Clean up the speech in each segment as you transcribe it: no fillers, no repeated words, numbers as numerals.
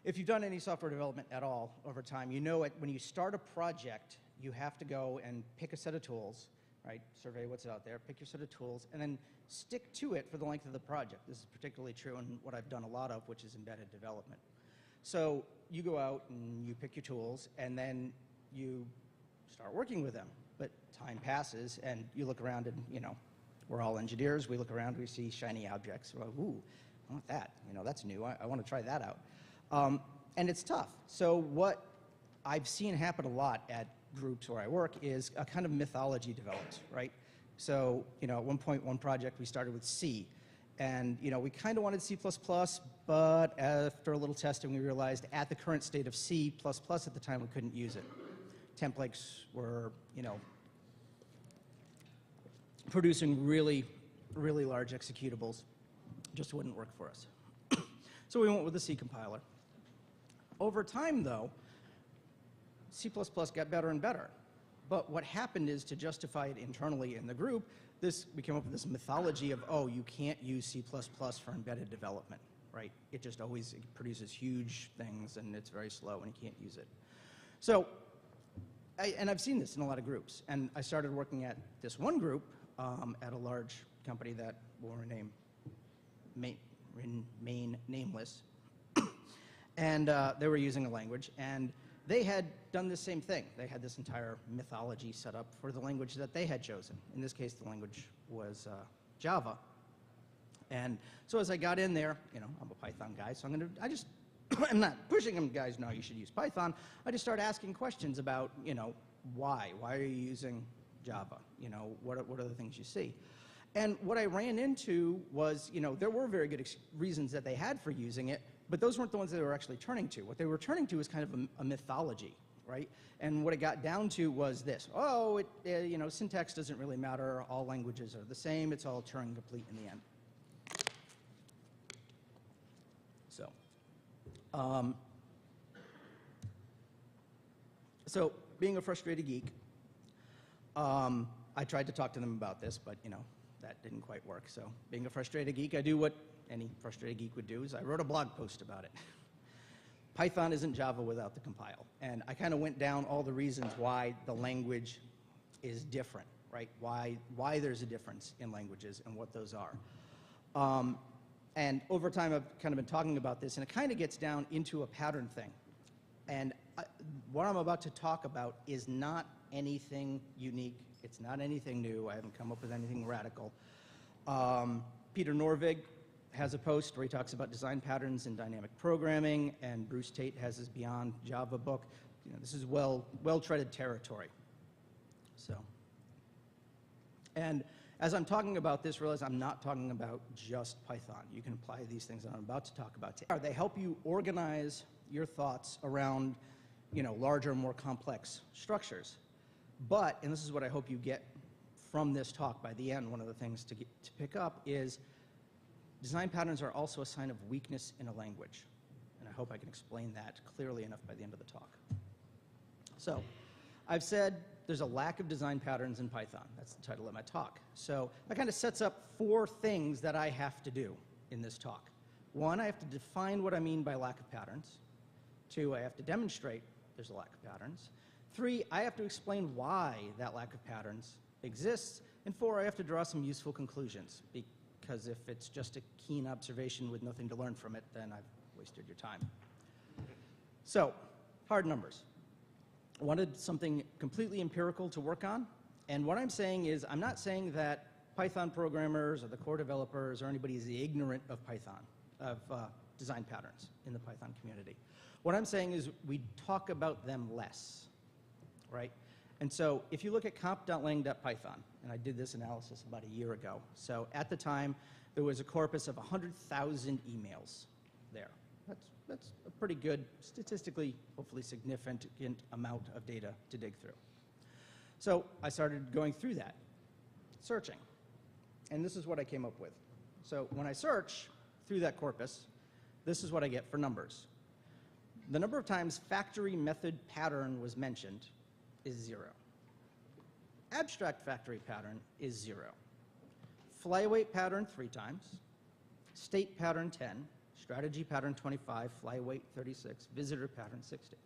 If you've done any software development at all over time, you know when you start a project, you have to go and pick a set of tools, right? Survey what's out there, pick your set of tools, and then stick to it for the length of the project. This is particularly true in what I've done a lot of, which is embedded development. So you go out and you pick your tools, and then you start working with them. But time passes, and you look around, and we're all engineers. We look around, we see shiny objects. We're like, ooh, I want that. That's new. I want to try that out. And it's tough. So what I've seen happen a lot at groups where I work is a kind of mythology develops, right? So, at one point, one project, we started with C. And, we kind of wanted C++, but after a little testing, we realized at the current state of C++ at the time, we couldn't use it. Templates were, producing really, really large executables. Just wouldn't work for us. So we went with the C compiler. Over time, though, C++ got better and better. But what happened is, to justify it internally in the group, we came up with this mythology of, oh, you can't use C++ for embedded development, right? It just always produces huge things, and it's very slow, and you can't use it. So, and I've seen this in a lot of groups. And I started working at this one group at a large company that will remain nameless. And they were using a language, and they had done the same thing. They had this entire mythology set up for the language that they had chosen. In this case, the language was Java. And so as I got in there, I'm a Python guy, so I'm not pushing them, guys, no, you should use Python. I just started asking questions about, why? Why are you using Java? What are the things you see? And what I ran into was, there were very good reasons that they had for using it, but those weren't the ones they were actually turning to. What they were turning to was kind of a mythology, right? And what it got down to was this: oh, syntax doesn't really matter. All languages are the same. It's all Turing complete in the end. So being a frustrated geek, I tried to talk to them about this, but that didn't quite work. So being a frustrated geek, I do what any frustrated geek would do, is I wrote a blog post about it. Python isn't Java without the compile. And I kind of went down all the reasons why the language is different, right? Why there's a difference in languages and what those are. And over time, I've kind of been talking about this, and it kind of gets down into a pattern thing. And what I'm about to talk about is not anything unique. It's not anything new. I haven't come up with anything radical. Peter Norvig has a post where he talks about design patterns in dynamic programming, and Bruce Tate has his Beyond Java book. This is well-treaded territory. So, and as I'm talking about this, realize I'm not talking about just Python. You can apply these things that I'm about to talk about. They help you organize your thoughts around, larger, more complex structures. But, and this is what I hope you get from this talk by the end, one of the things to pick up is design patterns are also a sign of weakness in a language. And I hope I can explain that clearly enough by the end of the talk. So, I've said there's a lack of design patterns in Python. That's the title of my talk. So that kind of sets up 4 things that I have to do in this talk. 1, I have to define what I mean by lack of patterns. 2, I have to demonstrate there's a lack of patterns. 3, I have to explain why that lack of patterns exists. And 4, I have to draw some useful conclusions, because if it's just a keen observation with nothing to learn from it, then I've wasted your time. So, hard numbers. I wanted something completely empirical to work on. And what I'm saying is, I'm not saying that Python programmers or the core developers or anybody is ignorant of Python, of design patterns in the Python community. What I'm saying is we talk about them less, right? And so if you look at comp.lang.python, and I did this analysis about a year ago. So at the time, there was a corpus of 100,000 emails there. That's a pretty good, statistically, hopefully significant amount of data to dig through. So I started going through that, searching. And this is what I came up with. So when I search through that corpus, this is what I get for numbers. The number of times factory method pattern was mentioned is 0. Abstract factory pattern is 0. Flyweight pattern 3 times. State pattern 10. strategy pattern 25, fly weight 36, visitor pattern 60.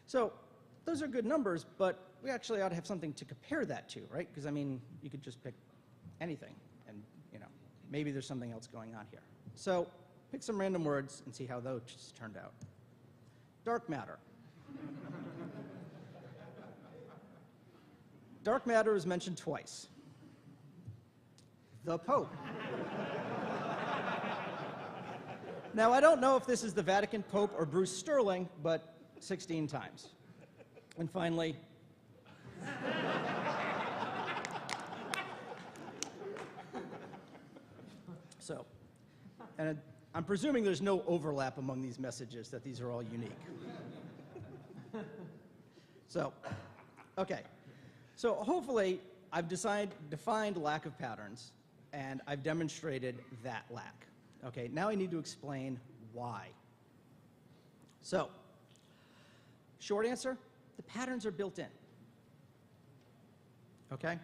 So those are good numbers, but we actually ought to have something to compare that to, right? Because, I mean, you could just pick anything, and, you know, maybe there's something else going on here. So pick some random words and see how those turned out. Dark matter. Dark matter is mentioned twice. The Pope. Now, I don't know if this is the Vatican Pope or Bruce Sterling, but 16 times. And finally, so, and I'm presuming there's no overlap among these messages, that these are all unique. So, okay. So hopefully I've defined lack of patterns, and I've demonstrated that lack. Okay, now I need to explain why. So, short answer, the patterns are built in. Okay?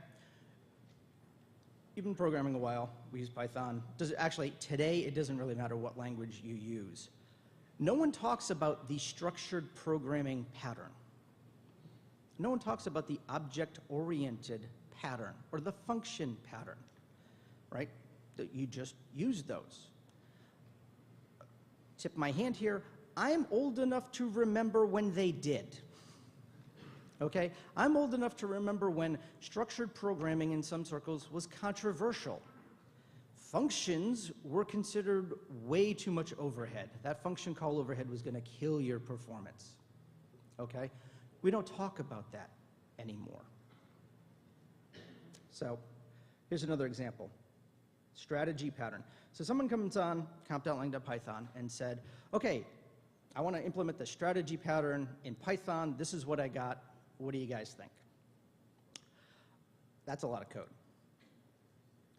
You've been programming a while. We use Python. Actually, today it doesn't really matter what language you use. No one talks about the structured programming pattern. No one talks about the object-oriented pattern or the function pattern, right? You just use those. Tip my hand here. I'm old enough to remember when they did. Okay? I'm old enough to remember when structured programming in some circles was controversial. Functions were considered way too much overhead. That function call overhead was going to kill your performance. Okay? We don't talk about that anymore. So here's another example. Strategy pattern. So someone comes on comp.lang.python and said, okay, I want to implement the strategy pattern in Python. This is what I got. What do you guys think? That's a lot of code.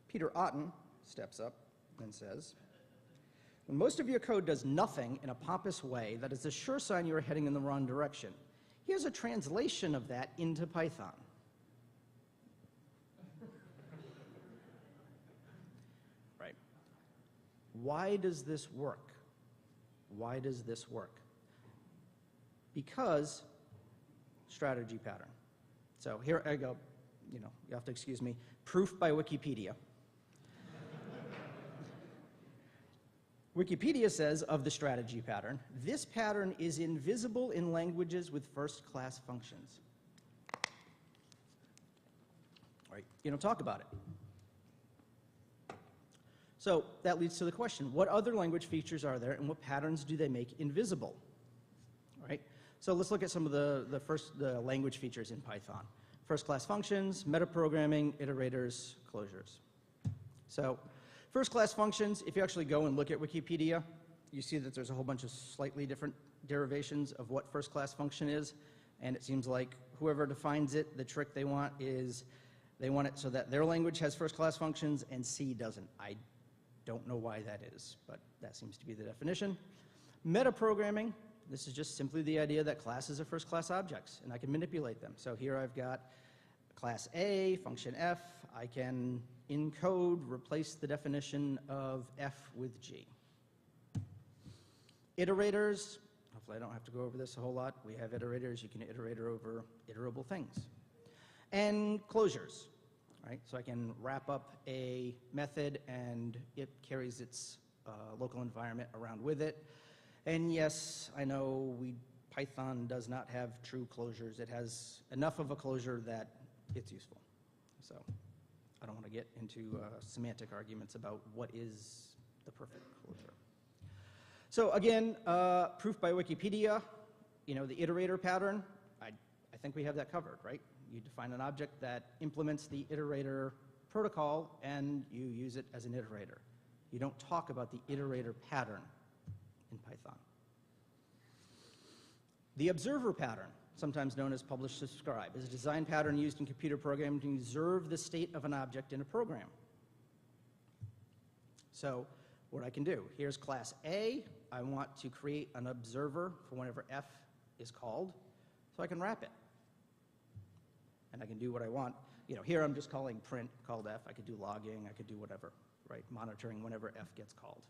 Peter Otten steps up and says, when most of your code does nothing in a pompous way, that is a sure sign you are heading in the wrong direction. Here's a translation of that into Python. Right. Why does this work? Why does this work? Because strategy pattern. So here I go, you know, you have to excuse me, proof by Wikipedia. Wikipedia says of the strategy pattern, this pattern is invisible in languages with first-class functions. Right? You don't talk about it. So that leads to the question, what other language features are there and what patterns do they make invisible? Right? So let's look at some of the language features in Python. First-class functions, metaprogramming, iterators, closures. So first-class functions, if you actually go and look at Wikipedia, you see that there's a whole bunch of slightly different derivations of what first-class function is, and it seems like whoever defines it, the trick they want is they want it so that their language has first-class functions and C doesn't. I don't know why that is, but that seems to be the definition. Metaprogramming, this is just simply the idea that classes are first-class objects, and I can manipulate them. So here I've got class A, function F. I can, in code, replace the definition of F with G. Iterators, hopefully I don't have to go over this a whole lot. We have iterators. You can iterate over iterable things. And closures, right? So I can wrap up a method, and it carries its local environment around with it. And yes, I know Python does not have true closures. It has enough of a closure that it's useful. So I don't want to get into semantic arguments about what is the perfect closure. So again, proof by Wikipedia, you know, the iterator pattern, I think we have that covered, right? You define an object that implements the iterator protocol, and you use it as an iterator. You don't talk about the iterator pattern in Python. The observer pattern, sometimes known as publish subscribe, is a design pattern used in computer programming to observe the state of an object in a program. So what I can do, here's class A. I want to create an observer for whenever F is called, so I can wrap it. And I can do what I want. You know, here I'm just calling print called F. I could do logging. I could do whatever, right? Monitoring whenever F gets called.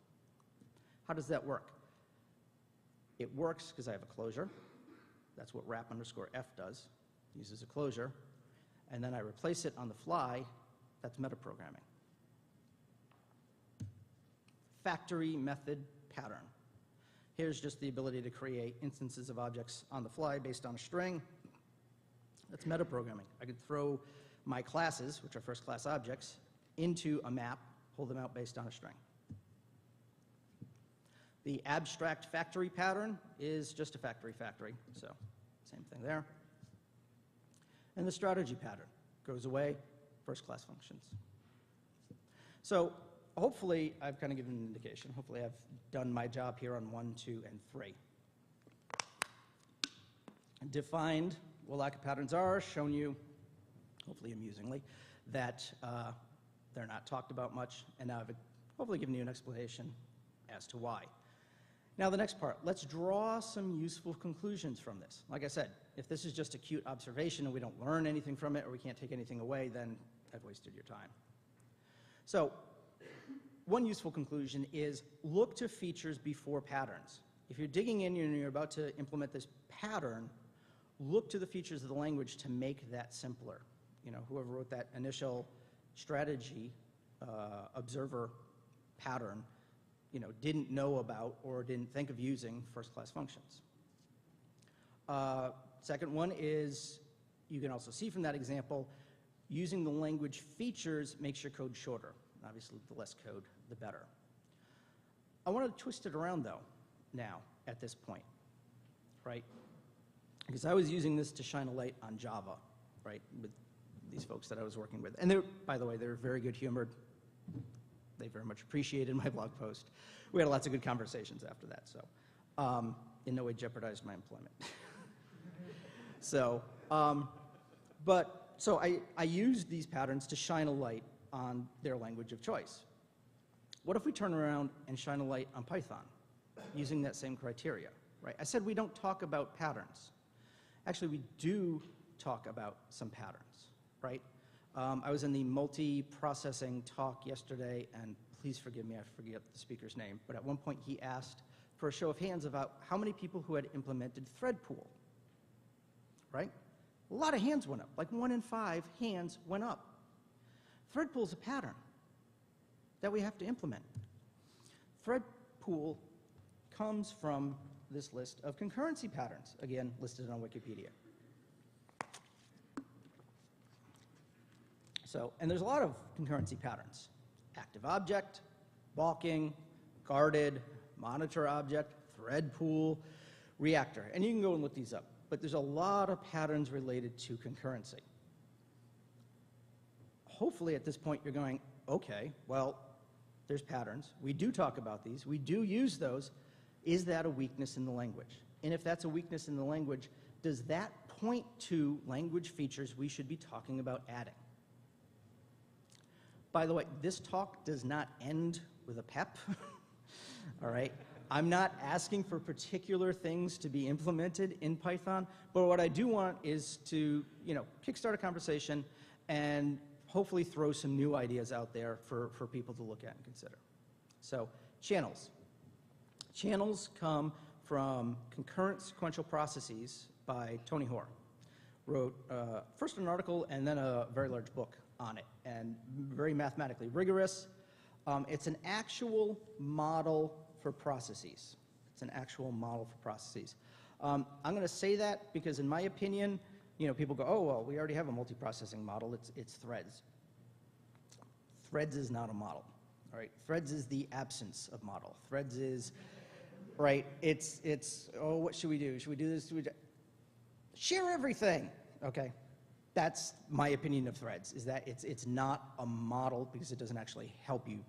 How does that work? It works because I have a closure. That's what wrap_f does. It uses a closure. And then I replace it on the fly. That's metaprogramming. Factory method pattern. Here's just the ability to create instances of objects on the fly based on a string. That's metaprogramming. I could throw my classes, which are first-class objects, into a map, pull them out based on a string. The abstract factory pattern is just a factory, so same thing there. And the strategy pattern goes away, first-class functions. So hopefully I've kind of given an indication. Hopefully I've done my job here on 1, 2, and 3. Defined what lack of patterns are, shown you, hopefully amusingly, that they're not talked about much, and now I've hopefully given you an explanation as to why. Now the next part, let's draw some useful conclusions from this. Like I said, if this is just a cute observation and we don't learn anything from it or we can't take anything away, then I've wasted your time. So one useful conclusion is look to features before patterns. If you're digging in and you're about to implement this pattern, look to the features of the language to make that simpler. You know, whoever wrote that initial strategy observer pattern, you know, didn't know about or didn't think of using first-class functions. Second one is, you can also see from that example, using the language features makes your code shorter. Obviously, the less code, the better. I want to twist it around, though, now, at this point, right? Because I was using this to shine a light on Java, right, with these folks that I was working with. And they're, by the way, they're very good-humored. They very much appreciated my blog post. We had lots of good conversations after that, so in no way jeopardized my employment. So, so I used these patterns to shine a light on their language of choice. What if we turn around and shine a light on Python using that same criteria, right? I said we don't talk about patterns. Actually, we do talk about some patterns, right? I was in the multi-processing talk yesterday, and please forgive me, I forget the speaker's name, but at one point he asked for a show of hands about how many people who had implemented thread pool, right? A lot of hands went up, like 1 in 5 hands went up. Thread pool is a pattern that we have to implement. Thread pool comes from this list of concurrency patterns, again, listed on Wikipedia. So, and there's a lot of concurrency patterns. Active object, balking, guarded, monitor object, thread pool, reactor. And you can go and look these up. But there's a lot of patterns related to concurrency. Hopefully at this point you're going, okay, well, there's patterns. We do talk about these. We do use those. Is that a weakness in the language? And if that's a weakness in the language, does that point to language features we should be talking about adding? By the way, this talk does not end with a pep, all right? I'm not asking for particular things to be implemented in Python, but what I do want is to, kickstart a conversation and hopefully throw some new ideas out there for people to look at and consider. So, channels. Channels come from Concurrent Sequential Processes by Tony Hoare. Wrote first an article and then a very large book on it, and very mathematically rigorous. It's an actual model for processes. It's an actual model for processes. I'm going to say that because in my opinion, people go, oh, well, we already have a multiprocessing model. It's threads. Threads is not a model, all right? Threads is the absence of model. Threads is, right, it's oh, what should we do? Should we do this? Share everything, okay? That's my opinion of threads, is that it's not a model because it doesn't actually help you,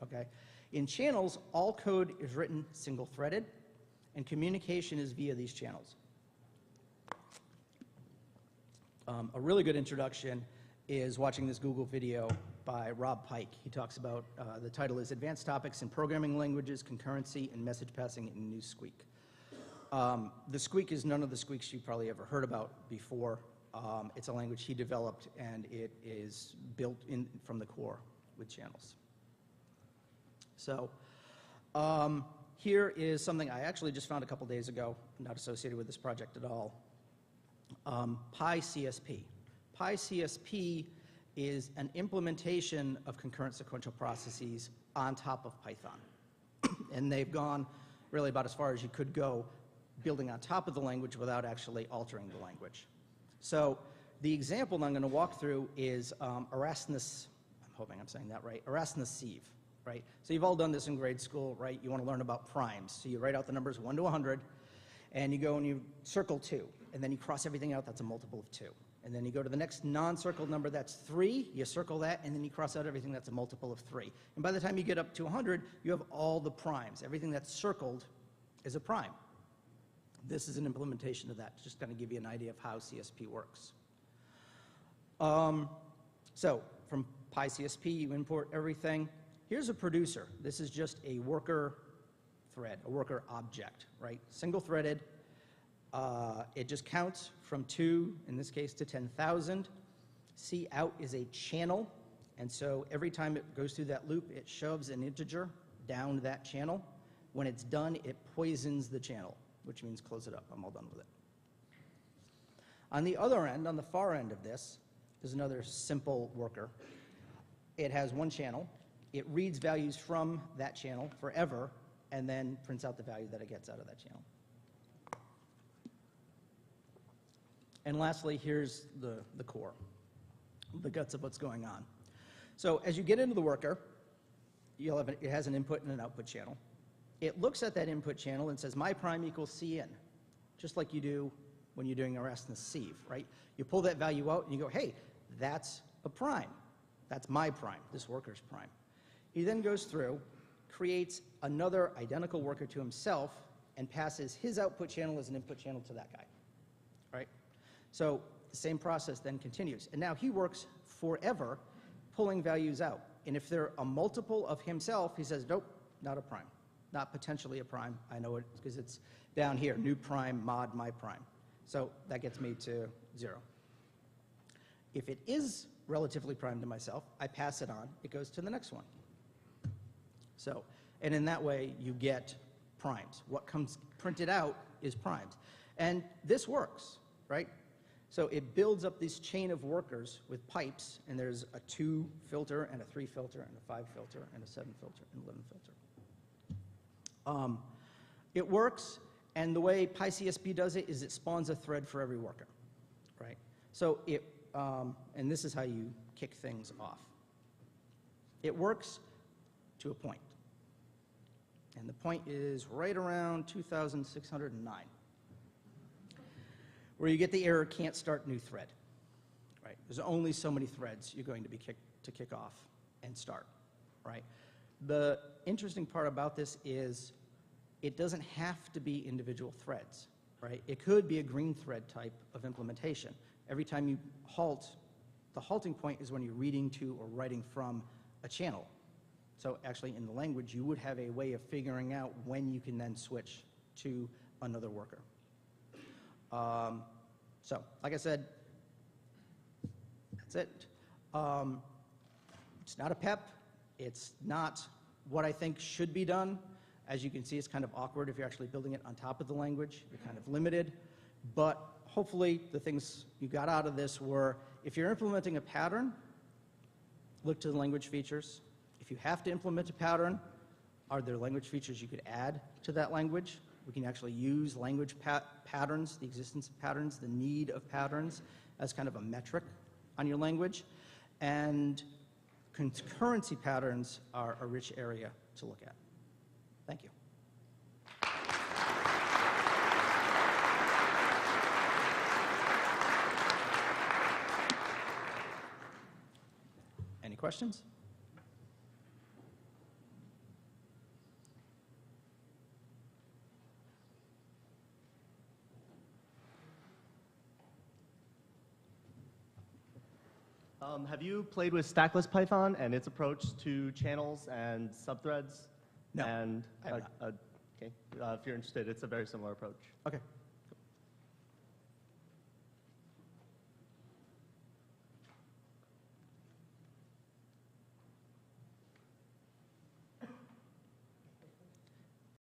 okay? In channels, all code is written single-threaded, and communication is via these channels. A really good introduction is watching this Google video by Rob Pike. He talks about, the title is Advanced Topics in Programming Languages, Concurrency, and Message Passing in New Squeak. The Squeak is none of the squeaks you've probably ever heard about before. It's a language he developed, and it is built in from the core with channels. So here is something I actually just found a couple days ago, not associated with this project at all. PyCSP. PyCSP is an implementation of concurrent sequential processes on top of Python. And they've gone really about as far as you could go building on top of the language without actually altering the language. So the example that I'm going to walk through is Erasmus, I'm hoping I'm saying that right, Erasmus sieve, right? So you've all done this in grade school, right? You want to learn about primes. So you write out the numbers 1 to 100, and you go and you circle 2, and then you cross everything out, that's a multiple of 2. And then you go to the next non-circled number, that's 3, you circle that, and then you cross out everything that's a multiple of 3. And by the time you get up to 100, you have all the primes. Everything that's circled is a prime. This is an implementation of that, just kind of give you an idea of how CSP works. So from PyCSP, you import everything. Here's a producer. This is just a worker thread, a worker object, right? Single-threaded. It just counts from 2, in this case, to 10,000. Cout is a channel, and so every time it goes through that loop, it shoves an integer down that channel. When it's done, it poisons the channel, which means close it up. I'm all done with it. On the other end, on the far end of this, is another simple worker. It has one channel. It reads values from that channel forever, and then prints out the value that it gets out of that channel. And lastly, here's the core, the guts of what's going on. So as you get into the worker, you'll have it has an input and an output channel. It looks at that input channel and says, my prime equals Cin, just like you do when you're doing Erasmus sieve, right? You pull that value out and you go, hey, that's a prime. That's my prime, this worker's prime. He then goes through, creates another identical worker to himself, and passes his output channel as an input channel to that guy, right? So the same process then continues. And now he works forever pulling values out. And if they're a multiple of himself, he says, nope, not a prime. Not potentially a prime. I know it because it's down here, new prime mod my prime. So that gets me to 0. If it is relatively prime to myself, I pass it on. It goes to the next one. So, and in that way, you get primes. What comes printed out is primes. And this works, right? So it builds up this chain of workers with pipes, and there's a 2 filter, and a 3 filter, and a 5 filter, and a 7 filter, and 11 filter. It works, and the way PyCSP does it is it spawns a thread for every worker, right? So it, and this is how you kick things off. It works to a point, and the point is right around 2,609, where you get the error, can't start new thread, right? There's only so many threads you're going to be kick off and start, right? The interesting part about this is it doesn't have to be individual threads, right? It could be a green thread type of implementation. Every time you halt, the halting point is when you're reading to or writing from a channel. So actually in the language, you would have a way of figuring out when you can then switch to another worker. So, like I said, that's it. It's not a PEP. It's not what I think should be done. As you can see, it's kind of awkward if you're actually building it on top of the language. You're kind of limited. But hopefully, the things you got out of this were, if you're implementing a pattern, look to the language features. If you have to implement a pattern, are there language features you could add to that language? We can actually use language patterns, the existence of patterns, the need of patterns, as kind of a metric on your language. And concurrency patterns are a rich area to look at. Thank you. Any questions? Have you played with stackless Python and its approach to channels and subthreads? No, And I have not. okay, if you're interested, it's a very similar approach. Okay.